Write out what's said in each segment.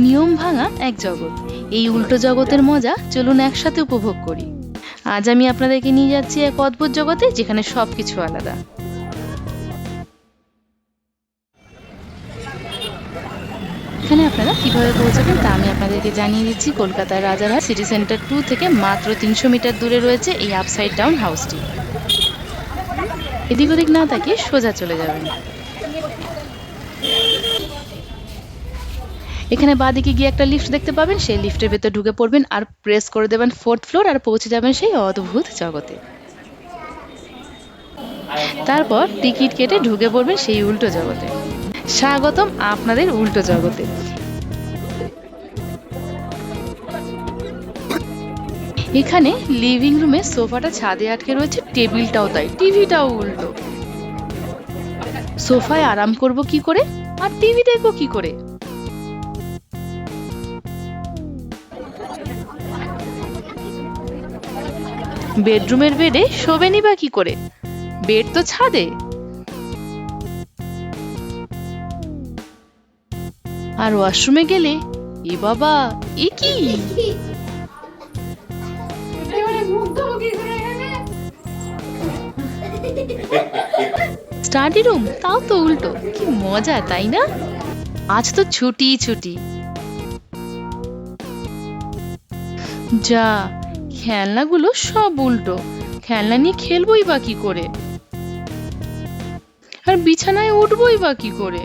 নিয়ম ভাঙা এক জগৎ, এই উল্টো জগতের মজা চলুন একসাথে উপভোগ করি। আজ আমি আপনাদেরকে নিয়ে যাচ্ছি এক অদ্ভুত জগতে যেখানে সবকিছু আলাদা। এখানে আপনারা কিভাবে পৌঁছাবেন তা আমি আপনাদেরকে জানিয়ে দিচ্ছি। কলকাতার রাজারহাট সিটি সেন্টার 2 থেকে মাত্র 300 মিটার দূরে রয়েছে এই আপসাইড ডাউন হাউসটি। এদিক ওদিক না তাকিয়ে সোজা চলে যাবেন। এখানে বাঁদিকে গিয়ে একটা লিফট দেখতে পাবেন, সেই লিফটের ভেতর ঢুকে পড়বেন আর প্রেস করে দেবেন 4th ফ্লোর আর পৌঁছে যাবেন সেই অদ্ভুত জগতে। তারপর টিকিট কেটে ঢুকে পড়বেন সেই উল্টো জগতে। স্বাগতম আপনাদের উল্টো জগতে। এখানে লিভিং রুমে সোফাটা ছাদে আটকে রয়েছে, টেবিলটাও তাই, টিভিটাও উল্টো। সোফায় আরাম করব কি করে আর টিভি দেখবো কি করে? বেডরুমের বেডে শোবেনি বা কি করে? বেড তো ছাদে। আর ওয়াশরুমে গেলে এ বাবা, এ কি? স্টাডি রুম, তাও তো উল্টো। কি মজা তাই না? আজ তো ছুটি ছুটি। যা, খেলনাগুলো সব উল্টো। খেলনা নিয়ে খেলবই বা কি করে? আর বিছানায় উঠবই বা কি করে?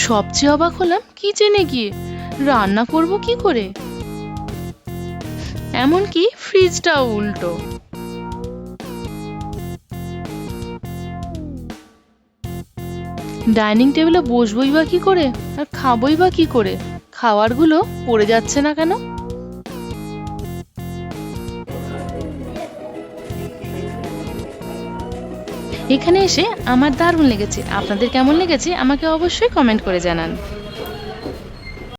সবচেয়ে অবাক হলাম কিচেনে গিয়ে, রান্না করব কি করে? এমনকি ফ্রিজটাও উল্টো। ডাইনিং টেবিলে বসবই বা কি করে আর খাবই বা কি করে? খাবারগুলো পড়ে যাচ্ছে না কেন? এখানে এসে আমার দারুণ লেগেছে। আপনাদের কেমন লেগেছে আমাকে অবশ্যই কমেন্ট করে জানান।